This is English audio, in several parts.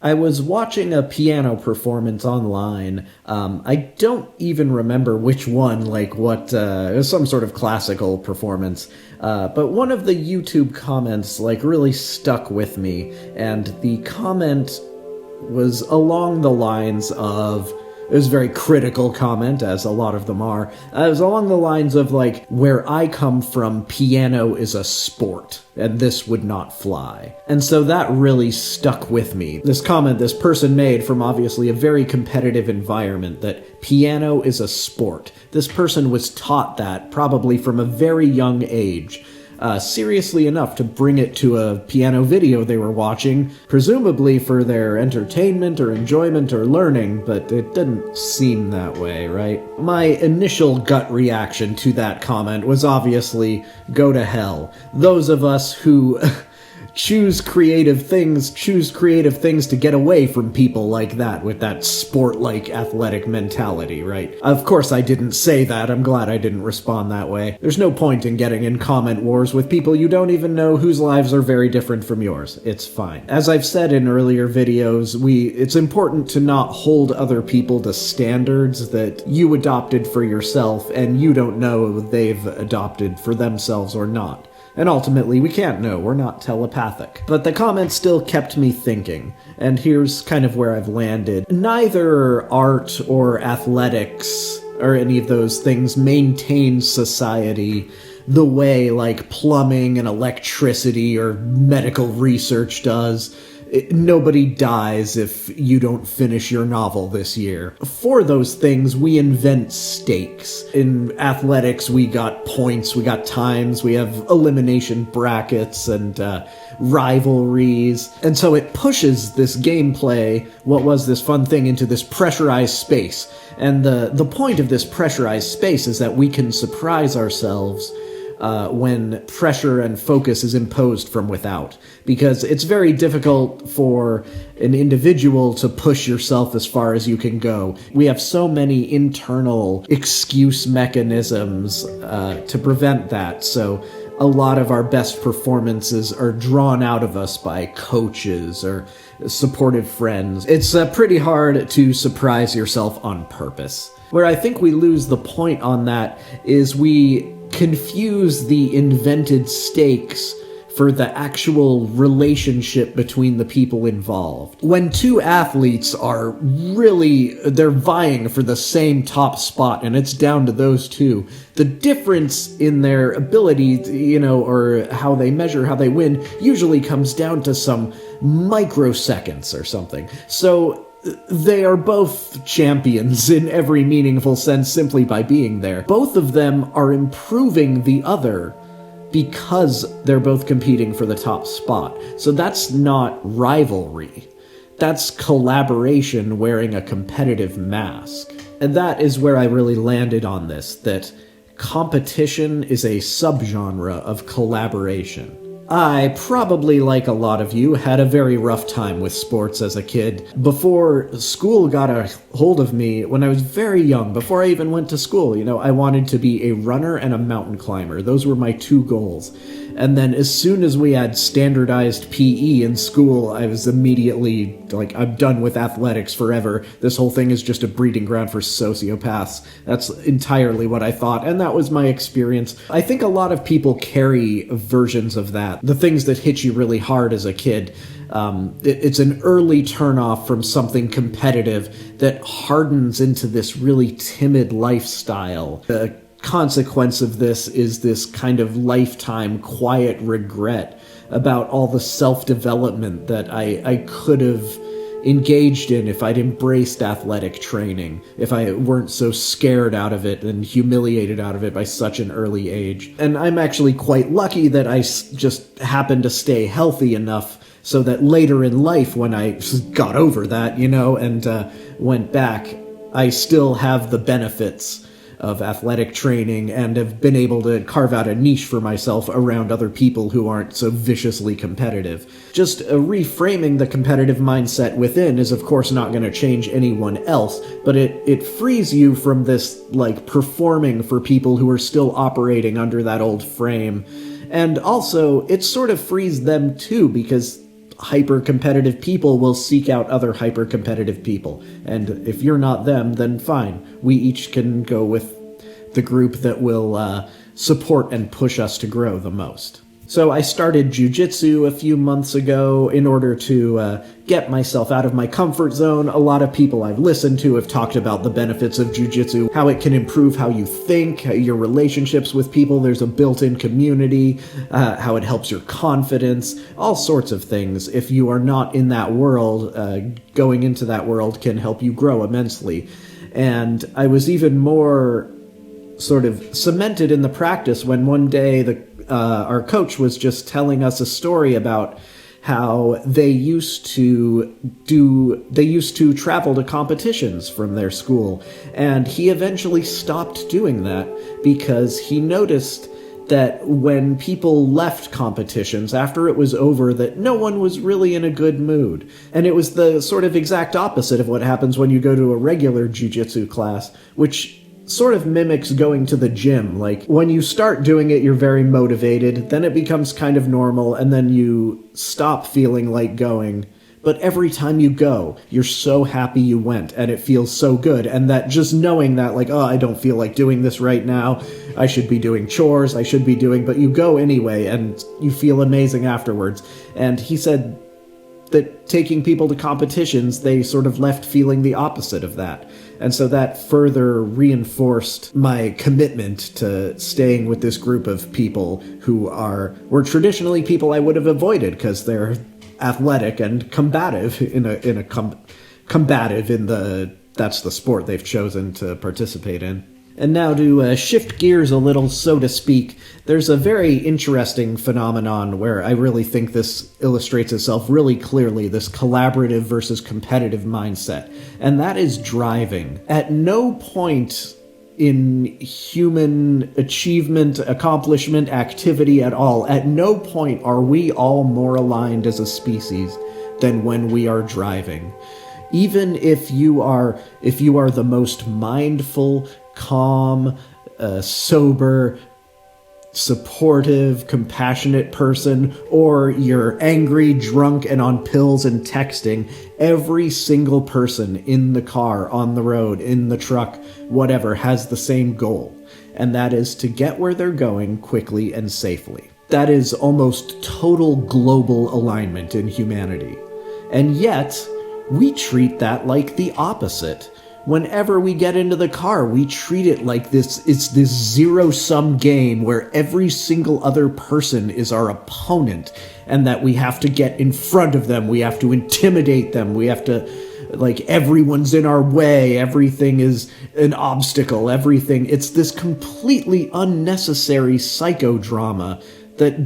I was watching a piano performance online. I don't even remember which one, it was some sort of classical performance. But one of the YouTube comments, really stuck with me, and the comment was along the lines of, it was a very critical comment, as a lot of them are. It was along the lines of, where I come from, piano is a sport, and this would not fly. And so that really stuck with me. This comment this person made from obviously a very competitive environment, that piano is a sport. This person was taught that, probably from a very young age. Seriously enough to bring it to a piano video they were watching, presumably for their entertainment or enjoyment or learning, but it didn't seem that way, right? My initial gut reaction to that comment was obviously, go to hell. Those of us who choose creative things to get away from people like that, with that sport-like athletic mentality, right? Of course I didn't say that. I'm glad I didn't respond that way. There's no point in getting in comment wars with people you don't even know, whose lives are very different from yours. It's fine. As I've said in earlier videos, it's important to not hold other people to standards that you adopted for yourself and you don't know they've adopted for themselves or not. And ultimately, we can't know, we're not telepathic. But the comment still kept me thinking, and here's kind of where I've landed. Neither art or athletics or any of those things maintain society the way plumbing and electricity or medical research does. Nobody dies if you don't finish your novel this year. For those things, we invent stakes. In athletics, we got points, we got times, we have elimination brackets and rivalries. And so it pushes this gameplay, what was this fun thing, into this pressurized space. And the point of this pressurized space is that we can surprise ourselves when pressure and focus is imposed from without. Because it's very difficult for an individual to push yourself as far as you can go. We have so many internal excuse mechanisms to prevent that, so a lot of our best performances are drawn out of us by coaches or supportive friends. It's pretty hard to surprise yourself on purpose. Where I think we lose the point on that is we confuse the invented stakes for the actual relationship between the people involved. When two athletes are they're vying for the same top spot, and it's down to those two, the difference in their ability, or how they measure, how they win, usually comes down to some microseconds or something. So they are both champions in every meaningful sense simply by being there. Both of them are improving the other because they're both competing for the top spot. So that's not rivalry. That's collaboration wearing a competitive mask. And that is where I really landed on this, that competition is a subgenre of collaboration. I probably, like a lot of you, had a very rough time with sports as a kid. Before school got a hold of me, when I was very young, before I even went to school, I wanted to be a runner and a mountain climber. Those were my two goals. And then as soon as we had standardized PE in school, I was immediately I'm done with athletics forever. This whole thing is just a breeding ground for sociopaths. That's entirely what I thought, and that was my experience. I think a lot of people carry versions of that. The things that hit you really hard as a kid. It's an early turnoff from something competitive that hardens into this really timid lifestyle. The consequence of this is this kind of lifetime quiet regret about all the self-development that I could have engaged in if I'd embraced athletic training, if I weren't so scared out of it and humiliated out of it by such an early age. And I'm actually quite lucky that I just happened to stay healthy enough so that later in life, when I got over that, and went back, I still have the benefits of athletic training and have been able to carve out a niche for myself around other people who aren't so viciously competitive. Just reframing the competitive mindset within is of course not going to change anyone else, but it frees you from this performing for people who are still operating under that old frame. And also, it sort of frees them too, because hyper-competitive people will seek out other hyper-competitive people. And if you're not them, then fine. We each can go with the group that will support and push us to grow the most. So I started jiu-jitsu a few months ago in order to get myself out of my comfort zone. A lot of people I've listened to have talked about the benefits of jiu-jitsu, how it can improve how you think, your relationships with people, there's a built-in community, how it helps your confidence, all sorts of things. If you are not in that world, going into that world can help you grow immensely. And I was even more sort of cemented in the practice when one day our coach was just telling us a story about how they used to travel to competitions from their school, and he eventually stopped doing that because he noticed that when people left competitions after it was over, that no one was really in a good mood. And it was the sort of exact opposite of what happens when you go to a regular jiu-jitsu class, which sort of mimics going to the gym. Like, when you start doing it, you're very motivated, then it becomes kind of normal, and then you stop feeling like going. But every time you go, you're so happy you went, and it feels so good. And that just knowing that, like, oh, I don't feel like doing this right now, I should be doing chores, but you go anyway, and you feel amazing afterwards. And he said that taking people to competitions, they sort of left feeling the opposite of that. And so that further reinforced my commitment to staying with this group of people who were traditionally people I would have avoided because they're athletic and combative that's the sport they've chosen to participate in. And now to shift gears a little, so to speak, there's a very interesting phenomenon where I really think this illustrates itself really clearly, this collaborative versus competitive mindset, and that is driving. At no point in human achievement, accomplishment, activity at all, at no point are we all more aligned as a species than when we are driving. Even if you are the most mindful, calm, sober, supportive, compassionate person, or you're angry, drunk, and on pills and texting, every single person in the car, on the road, in the truck, whatever, has the same goal, and that is to get where they're going quickly and safely. That is almost total global alignment in humanity. And yet, we treat that like the opposite. Whenever we get into the car, we treat it like it's this zero-sum game where every single other person is our opponent, and that we have to get in front of them, we have to intimidate them, we have to, like, everyone's in our way, everything is an obstacle, it's this completely unnecessary psychodrama that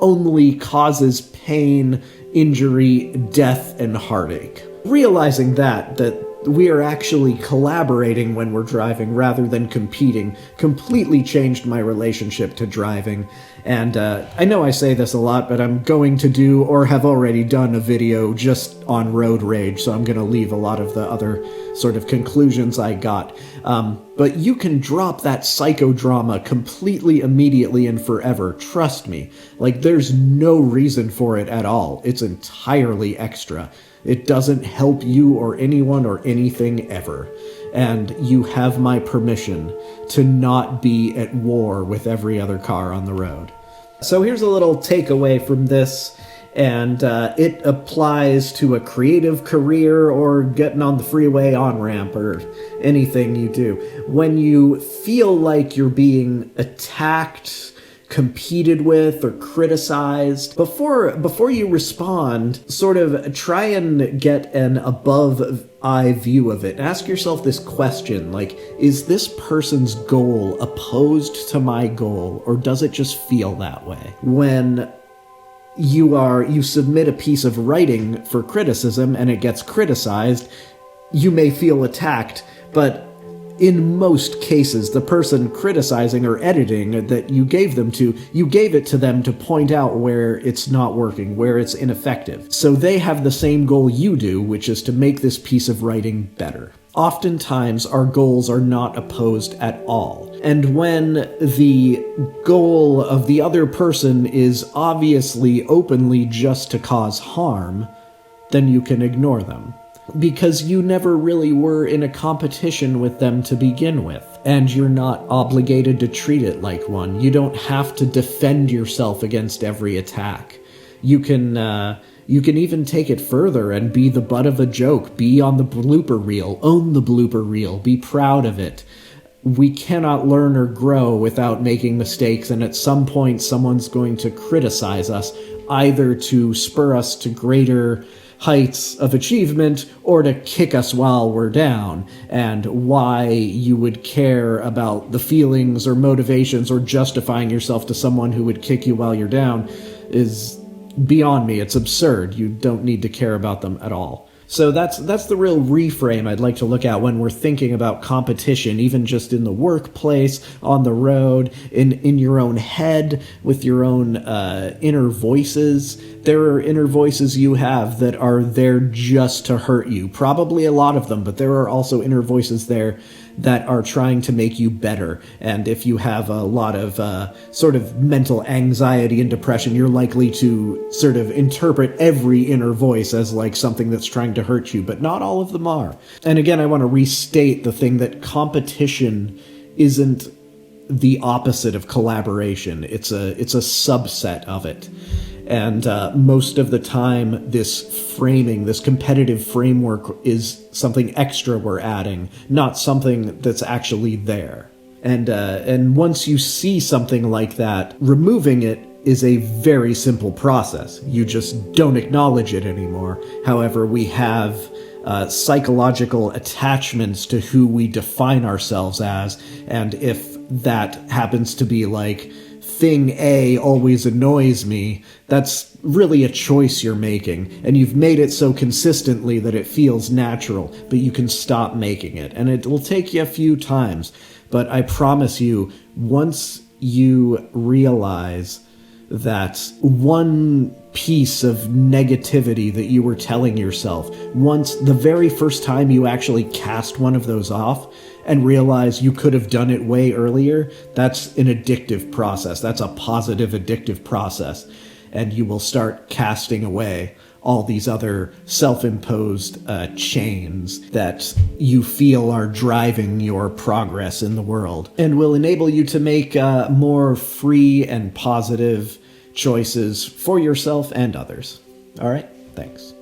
only causes pain, injury, death, and heartache. Realizing that we are actually collaborating when we're driving rather than competing completely changed my relationship to driving. And I know I say this a lot, but I'm going to do, or have already done, a video just on road rage, so I'm going to leave a lot of the other sort of conclusions I got. But you can drop that psychodrama completely, immediately, and forever. Trust me. Like, there's no reason for it at all. It's entirely extra. It doesn't help you or anyone or anything ever. And you have my permission to not be at war with every other car on the road. So here's a little takeaway from this, and it applies to a creative career or getting on the freeway on-ramp or anything you do. When you feel like you're being attacked, competed with, or criticized, before you respond, sort of try and get an above-eye view of it. Ask yourself this question, like, is this person's goal opposed to my goal, or does it just feel that way? When you submit a piece of writing for criticism and it gets criticized, you may feel attacked, but in most cases, the person criticizing or editing that you gave it to them to point out where it's not working, where it's ineffective. So they have the same goal you do, which is to make this piece of writing better. Oftentimes, our goals are not opposed at all. And when the goal of the other person is obviously, openly just to cause harm, then you can ignore them. Because you never really were in a competition with them to begin with. And you're not obligated to treat it like one. You don't have to defend yourself against every attack. You can even take it further and be the butt of a joke. Be on the blooper reel. Own the blooper reel. Be proud of it. We cannot learn or grow without making mistakes, and at some point someone's going to criticize us, either to spur us to greater heights of achievement or to kick us while we're down. And why you would care about the feelings or motivations or justifying yourself to someone who would kick you while you're down is beyond me. It's absurd. You don't need to care about them at all. So that's the real reframe I'd like to look at when we're thinking about competition, even just in the workplace, on the road, in your own head, with your own inner voices. There are inner voices you have that are there just to hurt you. Probably a lot of them, but there are also inner voices there that are trying to make you better. And if you have a lot of sort of mental anxiety and depression, you're likely to sort of interpret every inner voice as like something that's trying to hurt you, but not all of them are. And again, I want to restate the thing that competition isn't the opposite of collaboration. It's a subset of it. And most of the time, this framing, this competitive framework is something extra we're adding, not something that's actually there. And once you see something like that, removing it is a very simple process. You just don't acknowledge it anymore. However, we have psychological attachments to who we define ourselves as, and if that happens to be like, thing A always annoys me, that's really a choice you're making, and you've made it so consistently that it feels natural, but you can stop making it, and it will take you a few times, but I promise you, once you realize that one piece of negativity that you were telling yourself, once the very first time you actually cast one of those off and realize you could have done it way earlier, that's an addictive process. That's a positive addictive process. And you will start casting away all these other self-imposed chains that you feel are driving your progress in the world, and will enable you to make more free and positive choices for yourself and others. All right? Thanks.